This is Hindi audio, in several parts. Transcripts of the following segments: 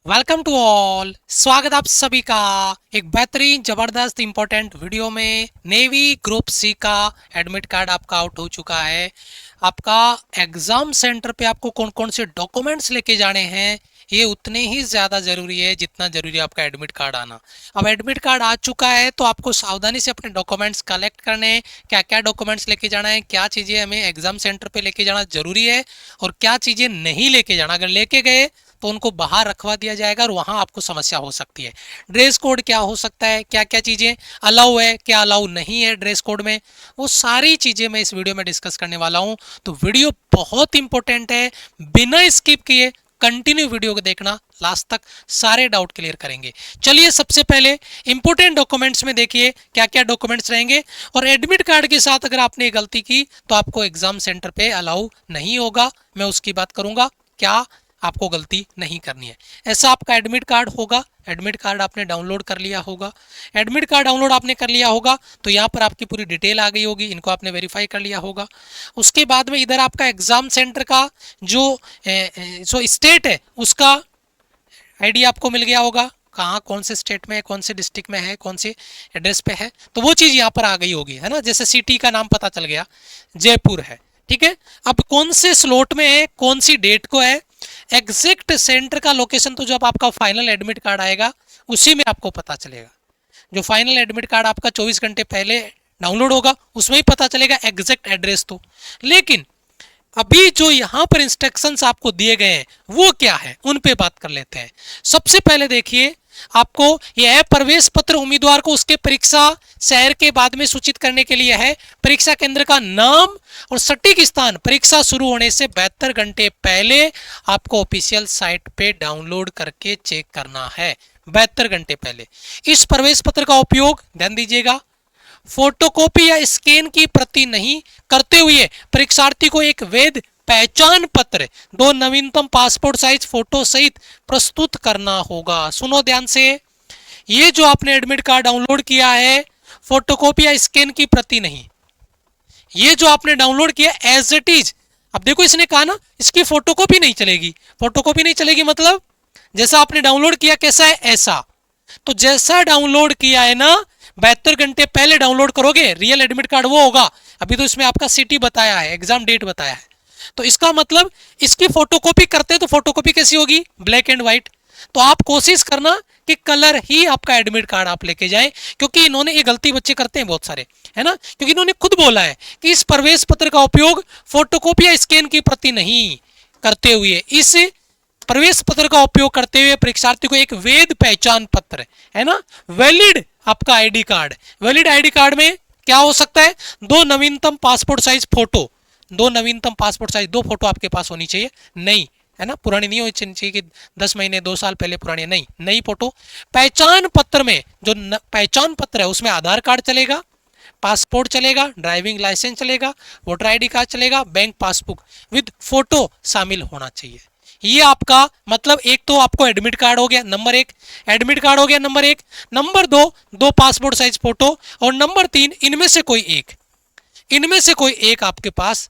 Welcome to all. स्वागत आप सभी का एक बेहतरीन जबरदस्त इंपॉर्टेंट वीडियो में। नेवी ग्रुप सी का एडमिट कार्ड आपका आउट हो चुका है। आपका एग्जाम सेंटर पे आपको कौन कौन से डॉक्यूमेंट्स लेके जाने हैं ये उतने ही ज़्यादा ज़रूरी है जितना ज़रूरी है आपका एडमिट कार्ड आना। अब एडमिट कार्ड आ चुका है तो आपको सावधानी से अपने डॉक्यूमेंट्स कलेक्ट करने हैं। क्या क्या डॉक्यूमेंट्स लेके जाना है, क्या चीज़ें हमें एग्जाम सेंटर पे लेके जाना ज़रूरी है और क्या चीज़ें नहीं लेके जाना। अगर लेके गए तो उनको बाहर रखवा दिया जाएगा और वहां आपको समस्या हो सकती है। ड्रेस कोड क्या हो सकता है, क्या क्या चीज़ें अलाउ है, क्या अलाउ नहीं है ड्रेस कोड में, वो सारी चीज़ें मैं इस वीडियो में डिस्कस करने वाला हूं। तो वीडियो बहुत इंपॉर्टेंट है, बिना स्किप किए कंटिन्यू वीडियो को देखना, लास्ट तक सारे डाउट क्लियर करेंगे। चलिए सबसे पहले इंपॉर्टेंट डॉक्यूमेंट्स में देखिए क्या क्या डॉक्यूमेंट्स रहेंगे। और एडमिट कार्ड के साथ अगर आपने गलती की तो आपको एग्जाम सेंटर पे अलाउ नहीं होगा। मैं उसकी बात करूंगा क्या आपको गलती नहीं करनी है। ऐसा आपका एडमिट कार्ड होगा, एडमिट कार्ड आपने डाउनलोड कर लिया होगा। एडमिट कार्ड डाउनलोड आपने कर लिया होगा तो यहाँ पर आपकी पूरी डिटेल आ गई होगी, इनको आपने वेरीफाई कर लिया होगा। उसके बाद में इधर आपका एग्जाम सेंटर का जो स्टेट है उसका आईडी आपको मिल गया होगा, कहाँ कौन से स्टेट में है, कौन से डिस्ट्रिक्ट में है, कौन से एड्रेस पे है, तो वो चीज़ यहाँ पर आ गई होगी, है ना। जैसे सिटी का नाम पता चल गया, जयपुर है, ठीक है। अब कौन से स्लॉट में है, कौन सी डेट को है, एग्जैक्ट सेंटर का लोकेशन तो जब आपका फाइनल एडमिट कार्ड आएगा उसी में आपको पता चलेगा। जो फाइनल एडमिट कार्ड आपका 24 घंटे पहले डाउनलोड होगा उसमें ही पता चलेगा एग्जैक्ट एड्रेस तो। लेकिन अभी जो यहाँ पर इंस्ट्रक्शंस आपको दिए गए हैं वो क्या है, उन पे बात कर लेते हैं। सबसे पहले देखिए, आपको यह प्रवेश पत्र उम्मीदवार को उसके परीक्षा शहर के बाद में सूचित करने के लिए है। परीक्षा केंद्र का नाम और सटीक स्थान परीक्षा शुरू होने से 72 घंटे पहले आपको ऑफिशियल साइट पे डाउनलोड करके चेक करना है। 72 घंटे पहले इस प्रवेश पत्र का उपयोग, ध्यान दीजिएगा, फोटोकॉपी या स्कैन की प्रति नहीं करते हुए परीक्षार्थी को एक वैध पहचान पत्र, 2 नवीनतम पासपोर्ट साइज फोटो सहित प्रस्तुत करना होगा। सुनो ध्यान से, ये जो आपने एडमिट कार्ड डाउनलोड किया है फोटोकॉपी या स्कैन की प्रति नहीं, ये जो आपने डाउनलोड किया एज इट इज। अब देखो इसने कहा ना इसकी फोटोकॉपी नहीं चलेगी, फोटोकॉपी नहीं चलेगी मतलब जैसा आपने डाउनलोड किया कैसा है ऐसा। तो जैसा डाउनलोड किया है ना 72 घंटे पहले डाउनलोड करोगे रियल एडमिट कार्ड वो होगा। अभी तो इसमें आपका सिटी बताया है, एग्जाम डेट बताया है, तो इसका मतलब इसकी फोटोकॉपी करते तो फोटोकॉपी कैसी होगी, ब्लैक एंड व्हाइट। तो आप कोशिश करना कि कलर ही आपका एडमिट कार्ड आप लेके जाएं, क्योंकि इन्होंने ये गलती बच्चे करते हैं बहुत सारे, है ना। क्योंकि इन्होंने खुद बोला है कि इस प्रवेश पत्र का उपयोग फोटोकॉपी या स्कैन की प्रति नहीं करते हुए इस प्रवेश पत्र का उपयोग करते हुए परीक्षार्थी को एक वैध पहचान पत्र, है ना, वैलिड आपका ID card, valid ID card में क्या हो सकता है, 2 नवीनतम पासपोर्ट साइज फोटो, 2 नवीनतम पासपोर्ट साइज 2 फोटो आपके पास होनी चाहिए, नहीं, है ना, पुरानी नहीं होनी चाहिए कि 10 महीने 2 साल पहले पुरानी, नहीं, नई फोटो। पहचान पत्र में जो पहचान पत्र है उसमें आधार कार्ड चलेगा, पासपोर्ट चलेगा, ड्राइविंग लाइसेंस चलेगा, वोटर आईडी कार्ड चलेगा, बैंक पासबुक विद फोटो शामिल होना चाहिए। ये आपका मतलब एक तो आपको एडमिट कार्ड हो गया नंबर 1, एडमिट कार्ड हो गया number 1, number 2 2 passport size photo, और नंबर 3 इनमें से कोई एक, इनमें से कोई एक आपके पास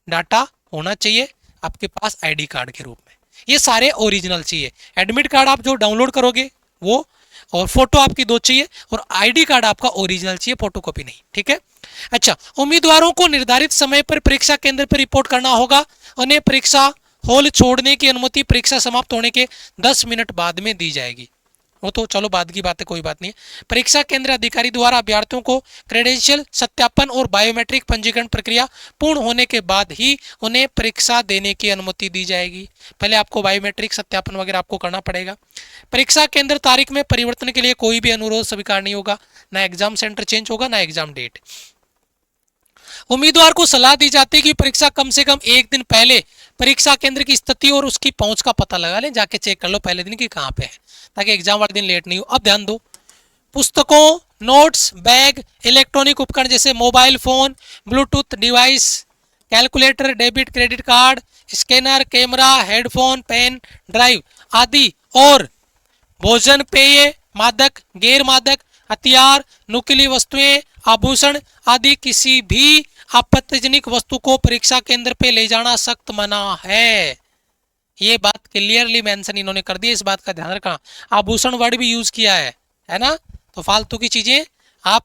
डाटा होना चाहिए आपके पास आईडी कार्ड के रूप में। ये सारे ओरिजिनल चाहिए, एडमिट कार्ड आप जो डाउनलोड करोगे वो, और फोटो आपकी 2 चाहिए, और आईडी कार्ड आपका ओरिजिनल चाहिए, फोटोकॉपी नहीं, ठीक है। अच्छा, उम्मीदवारों को निर्धारित समय पर परीक्षा केंद्र पर रिपोर्ट करना होगा। उन्हें परीक्षा हॉल छोड़ने की अनुमति परीक्षा समाप्त होने के 10 मिनट बाद में दी जाएगी। वो तो चलो बाद की बात है, कोई बात नहीं है। परीक्षा केंद्र अधिकारी द्वारा अभ्यर्थियों को क्रेडेंशियल सत्यापन और बायोमेट्रिक पंजीकरण प्रक्रिया पूर्ण होने के बाद ही उन्हें परीक्षा देने की अनुमति दी जाएगी। पहले आपको बायोमेट्रिक सत्यापन वगैरह आपको करना पड़ेगा। परीक्षा केंद्र तारीख में परिवर्तन के लिए कोई भी अनुरोध स्वीकार नहीं होगा, ना एग्जाम सेंटर चेंज होगा ना एग्जाम डेट। उम्मीदवार को सलाह दी जाती है कि परीक्षा कम से कम एक दिन पहले परीक्षा केंद्र की स्थिति और उसकी पहुंच का पता लगा लें, जाके चेक कर लो पहले दिन की कहाँ पे है, ताकि एग्जाम वाले दिन लेट नहीं हो। अब ध्यान दो, पुस्तकों, नोट्स, बैग, इलेक्ट्रॉनिक उपकरण जैसे mobile phone, bluetooth device, calculator, debit credit card, scanner, camera, headphone, pen drive आदि, और भोजन, पेय, मादक, गैर मादक, हथियार, नुकीली वस्तुएं, आभूषण आदि किसी भी आपत्तिजनक वस्तु को परीक्षा केंद्र पे ले जाना सख्त मना है। ये बात क्लियरली मेंशन इन्होंने कर दी है, इस बात का ध्यान रखना। आभूषण वर्ड भी यूज किया है ना, तो फालतू की चीजें आप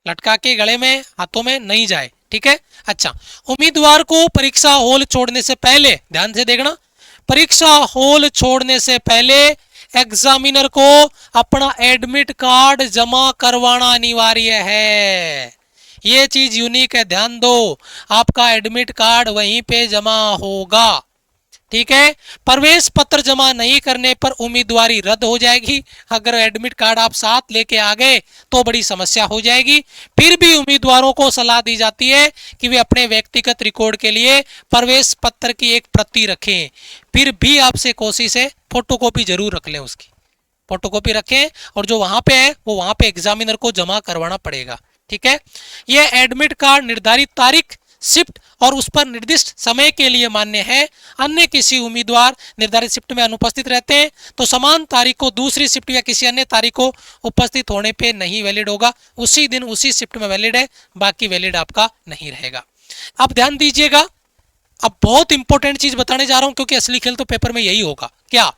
लटका के गले में हाथों में नहीं जाए, ठीक है। अच्छा, उम्मीदवार को परीक्षा हॉल छोड़ने से पहले, ध्यान से देखना, परीक्षा हॉल छोड़ने से पहले एग्जामिनर को अपना एडमिट कार्ड जमा करवाना अनिवार्य है। ये चीज यूनिक है, ध्यान दो, आपका एडमिट कार्ड वहीं पे जमा होगा, ठीक है। प्रवेश पत्र जमा नहीं करने पर उम्मीदवारी रद्द हो जाएगी। अगर एडमिट कार्ड आप साथ लेके आ गए तो बड़ी समस्या हो जाएगी। फिर भी उम्मीदवारों को सलाह दी जाती है कि वे अपने व्यक्तिगत रिकॉर्ड के लिए प्रवेश पत्र की एक प्रति रखें। फिर भी आपसे कोशिश है फोटोकॉपी जरूर रख लें, उसकी फोटोकॉपी रखें, और जो वहां पे है वो वहां पे एग्जामिनर को जमा करवाना पड़ेगा, ठीक है। यह एडमिट कार्ड निर्धारित तारीख, शिफ्ट और उस पर निर्दिष्ट समय के लिए मान्य है। अन्य किसी उम्मीदवार निर्धारित शिफ्ट में अनुपस्थित रहते हैं तो समान तारीख को दूसरी शिफ्ट या किसी अन्य तारीख को उपस्थित होने पे नहीं वैलिड होगा। उसी दिन उसी शिफ्ट में वैलिड है, बाकी वैलिड आपका नहीं रहेगा। अब ध्यान दीजिएगा, अब बहुत इंपॉर्टेंट चीज बताने जा रहा हूं, क्योंकि असली खेल तो पेपर में यही होगा। क्या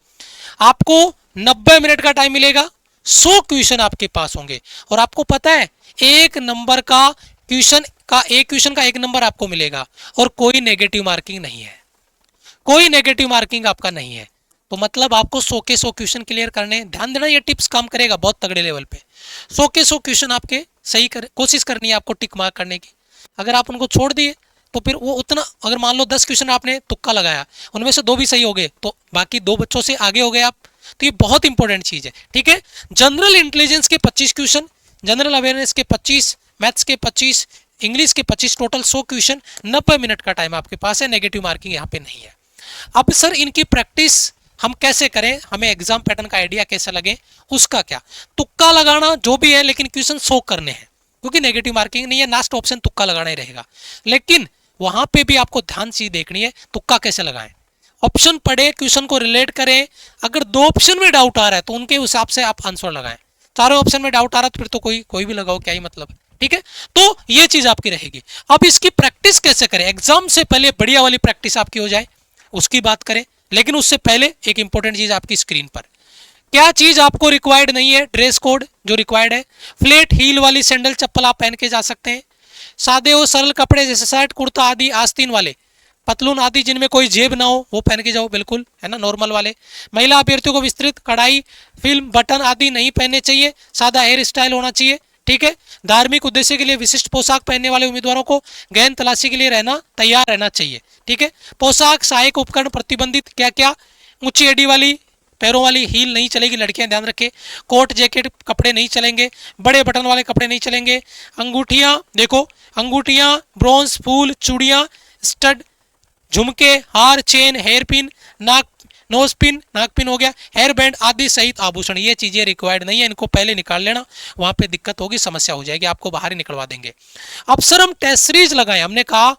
आपको 90 मिनट का टाइम मिलेगा, 100 क्वेश्चन आपके पास होंगे, और आपको पता है एक नंबर का क्वेश्चन का, एक क्वेश्चन का 1 नंबर आपको मिलेगा, और कोई नेगेटिव मार्किंग नहीं है, कोई नेगेटिव मार्किंग आपका नहीं है। तो मतलब आपको 100 के 100 क्वेश्चन क्लियर करने, ध्यान देना, ये टिप्स काम करेगा बहुत तगड़े लेवल पे। 100 के 100 क्वेश्चन आपके सही कर, कोशिश करनी है आपको टिक मार्क करने की। अगर आप उनको छोड़ दिए तो फिर वो उतना, अगर मान लो 10 क्वेश्चन आपने तुक्का लगाया, उनमें से 2 भी सही हो गए, तो बाकी 2 बच्चों से आगे हो गए आप। तो ये बहुत इंपॉर्टेंट चीज है, ठीक है। जनरल इंटेलिजेंस के 25 क्वेश्चन, जनरल अवेयरनेस के 25, मैथ्स के 25, इंग्लिश के 25, टोटल 100 क्वेश्चन, 90 मिनट का टाइम आपके पास है। नेगेटिव मार्किंग यहाँ पे नहीं है। अब सर इनकी प्रैक्टिस हम कैसे करें, हमें एग्जाम पैटर्न का आइडिया कैसे लगे, उसका क्या, तुक्का लगाना जो भी है, लेकिन क्वेश्चन 100 करने हैं, क्योंकि नेगेटिव मार्किंग नहीं है। लास्ट ऑप्शन तुक्का लगाना ही रहेगा, लेकिन वहां पे भी आपको ध्यान से देखनी है तुक्का कैसे लगाएं। ऑप्शन पढ़े, क्वेश्चन को रिलेट करें। अगर 2 ऑप्शन में डाउट आ रहा है तो उनके हिसाब से आप आंसर लगाएं। चारों ऑप्शन में डाउट आ रहा है तो फिर तो कोई भी लगाओ, क्या ही मतलब है, ठीक है। तो ये चीज आपकी रहेगी। अब इसकी प्रैक्टिस कैसे करें, एग्जाम से पहले बढ़िया वाली प्रैक्टिस आपकी हो जाए, उसकी बात करें। लेकिन उससे पहले एक इंपॉर्टेंट चीज आपकी स्क्रीन पर, क्या चीज आपको रिक्वायर्ड नहीं है, ड्रेस कोड जो रिक्वायर्ड है, फ्लैट हील वाली सैंडल चप्पल आप पहन के जा सकते हैं। सादे और सरल कपड़े जैसे शर्ट, कुर्ता आदि, आस्तीन वाले, पतलून आदि जिनमें कोई जेब ना हो वो पहन के जाओ, बिल्कुल, है ना, नॉर्मल वाले। महिला अभ्यर्थियों को विस्तृत कढ़ाई, फिल्म, बटन आदि नहीं पहनने चाहिए। सादा हेयर स्टाइल होना चाहिए, ठीक है। धार्मिक उद्देश्य के लिए विशिष्ट पोशाक पहनने वाले उम्मीदवारों को गहन तलाशी के लिए तैयार रहना चाहिए, ठीक है। पोशाक, सहायक उपकरण प्रतिबंधित, क्या क्या, ऊंची एडी वाली, पैरों वाली हील नहीं चलेगी, लड़कियां ध्यान रखें। कोट जैकेट कपड़े नहीं चलेंगे, बड़े बटन वाले कपड़े नहीं चलेंगे। अंगूठियां देखो, अंगूठियां, ब्रॉन्ज, फूल, चूड़ियां, स्टड, झुमके, हार, चेन, हेयर पिन, नाक, नोज पिन, नाक पिन हो गया, हेयर बैंड आदि सहित आभूषण, ये चीजें रिक्वायर्ड नहीं है, इनको पहले निकाल लेना, वहां पे दिक्कत होगी, समस्या हो जाएगी, आपको बाहर ही निकलवा देंगे। अब सर हम टेस्ट सीरीज लगाएं, हमने कहा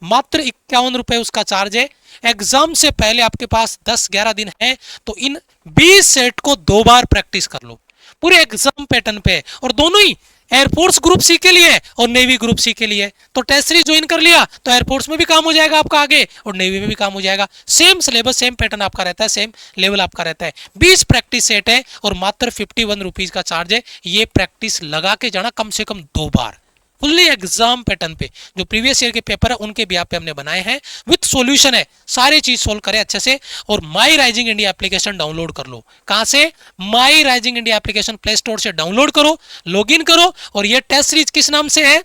मात्र 51 रुपए उसका चार्ज है। एग्जाम से पहले आपके पास 10-11 दिन है, तो इन 20 सेट को 2 बार प्रैक्टिस कर लो पूरे एग्जाम पैटर्न पे, और दोनों ही एयरफोर्स ग्रुप सी के लिए और नेवी ग्रुप सी के लिए। तो टेस्ट सीरीज ज्वाइन कर लिया तो एयरफोर्स में भी काम हो जाएगा आपका आगे, और नेवी में भी काम हो जाएगा। सेम सिलेबस, सेम पैटर्न आपका रहता है, सेम लेवल आपका रहता है। 20 प्रैक्टिस सेट है और मात्र 51 रुपीज का चार्ज है। ये प्रैक्टिस लगा के जाना कम से कम 2 बार, फुल्ली एग्जाम पैटर्न पे। जो प्रीवियस ईयर के पेपर है उनके भी पे हमने बनाए हैं, विद सॉल्यूशन है, सारी चीज सोल्व करें अच्छे से। और my rising India application download कर लो। कहां से? माई rising India application play store से डाउनलोड करो, लॉगिन करो, और ये टेस्ट सीरीज किस नाम से है?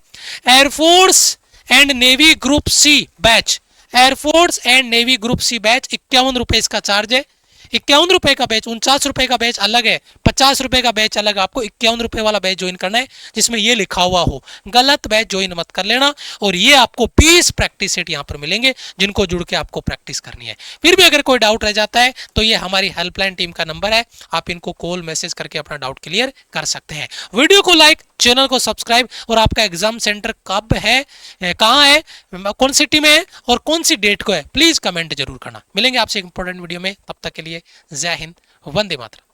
Air force and navy group C batch. Air force and navy group C batch, 51 रुपए इसका चार्ज है। 51 रुपए का बैच, 49 रुपए का बैच अलग है, 50 रुपए का बैच अलग। आपको 51 रुपए वाला बैच ज्वाइन करना है जिसमें ये लिखा हुआ हो, गलत बैच ज्वाइन मत कर लेना। और ये आपको 20 प्रैक्टिस सेट यहाँ पर मिलेंगे जिनको जुड़ के आपको प्रैक्टिस करनी है। फिर भी अगर कोई डाउट रह जाता है तो ये हमारी हेल्पलाइन टीम का नंबर है, आप इनको कॉल मैसेज करके अपना डाउट क्लियर कर सकते हैं। वीडियो को लाइक, चैनल को सब्सक्राइब, और आपका एग्जाम सेंटर कब है, कहाँ है, कौन सिटी में है और कौन सी डेट को है, प्लीज कमेंट जरूर करना। मिलेंगे आपसे एक इंपॉर्टेंट वीडियो में, तब तक के लिए जय हिंद, वंदे मातरम।